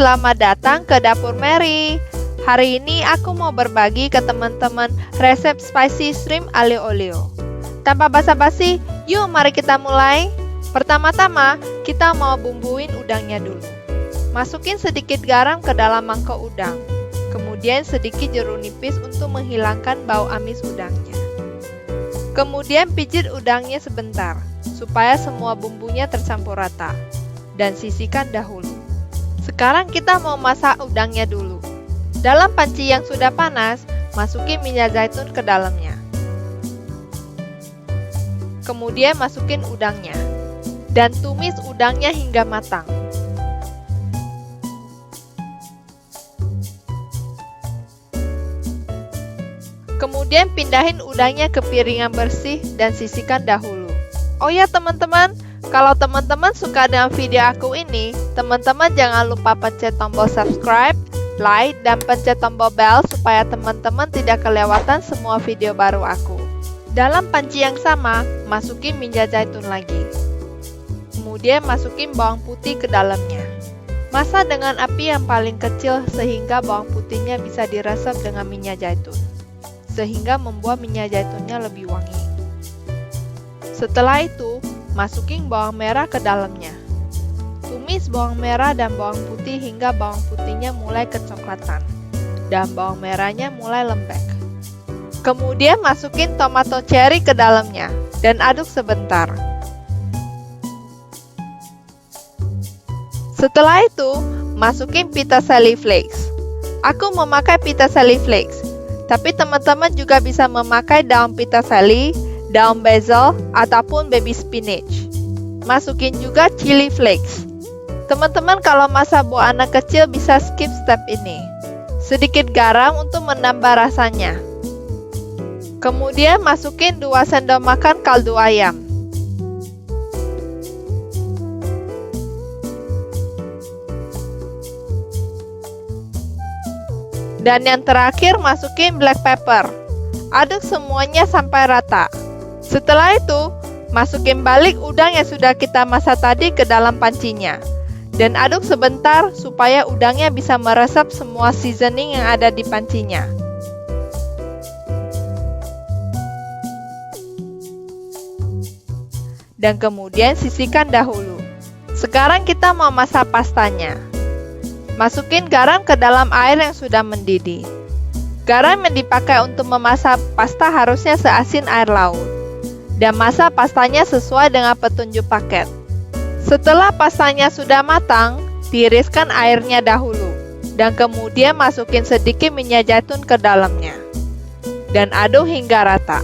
selamat datang ke Dapur Mary. Hari ini aku mau berbagi ke teman-teman resep spicy shrimp aglio olio. Tanpa basa-basi, yuk mari kita mulai. Pertama-tama, kita mau bumbuin udangnya dulu. Masukin sedikit garam ke dalam mangkok udang. Kemudian sedikit jeruk nipis untuk menghilangkan bau amis udangnya. Kemudian pijit udangnya sebentar, supaya semua bumbunya tercampur rata. Dan sisihkan dahulu. Sekarang kita mau masak udangnya dulu. Dalam panci yang sudah panas, masukin minyak zaitun ke dalamnya. Kemudian masukin udangnya. Dan tumis udangnya hingga matang. Kemudian pindahin udangnya ke piring yang bersih dan sisihkan dahulu. Oh ya teman-teman, kalau teman-teman suka dengan video aku ini, teman-teman jangan lupa pencet tombol subscribe, like, dan pencet tombol bell supaya teman-teman tidak kelewatan semua video baru aku. Dalam panci yang sama, masukin minyak zaitun lagi. Kemudian masukin bawang putih ke dalamnya. Masak dengan api yang paling kecil sehingga bawang putihnya bisa diresap dengan minyak zaitun, sehingga membuat minyak zaitunnya lebih wangi. Setelah itu, masukin bawang merah ke dalamnya. Tumis bawang merah dan bawang putih hingga bawang putihnya mulai kecoklatan dan bawang merahnya mulai lembek. Kemudian masukin tomato cherry ke dalamnya dan aduk sebentar. Setelah itu, masukin peterselie flakes. Aku memakai peterselie flakes, tapi teman-teman juga bisa memakai daun peterselie, daun basil, ataupun baby spinach. Masukin juga chili flakes. Teman-teman kalau masak buat anak kecil bisa skip step ini. Sedikit garam untuk menambah rasanya. Kemudian masukin 2 sendok makan kaldu ayam. Dan yang terakhir masukin black pepper. Aduk semuanya sampai rata. Setelah itu, masukin balik udang yang sudah kita masak tadi ke dalam pancinya. Dan aduk sebentar supaya udangnya bisa meresap semua seasoning yang ada di pancinya. Dan kemudian sisihkan dahulu. Sekarang kita mau masak pastanya. Masukin garam ke dalam air yang sudah mendidih. Garam yang dipakai untuk memasak pasta harusnya seasin air laut. Dan masak pastanya sesuai dengan petunjuk paket. Setelah pastanya sudah matang, tiriskan airnya dahulu. Dan kemudian masukin sedikit minyak zaitun ke dalamnya. Dan aduk hingga rata.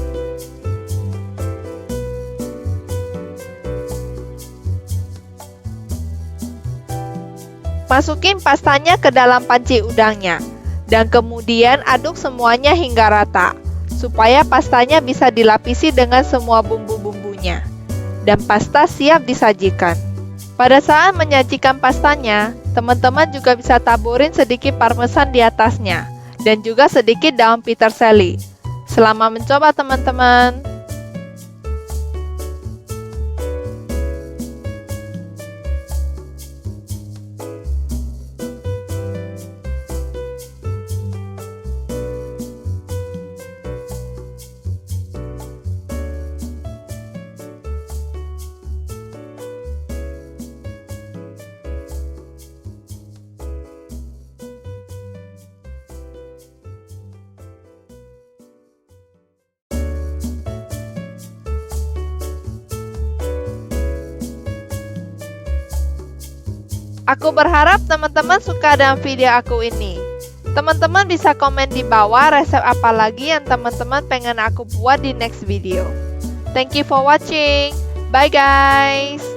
Masukin pastanya ke dalam panci udangnya. Dan kemudian aduk semuanya hingga rata. Supaya pastanya bisa dilapisi dengan semua bumbu-bumbunya. Dan pasta siap disajikan. Pada saat menyajikan pastanya, teman-teman juga bisa taburin sedikit parmesan di atasnya. Dan juga sedikit daun peterselie. Selamat mencoba teman-teman. Aku berharap teman-teman suka dengan video aku ini. Teman-teman bisa komen di bawah resep apa lagi yang teman-teman pengen aku buat di next video. Thank you for watching. Bye guys.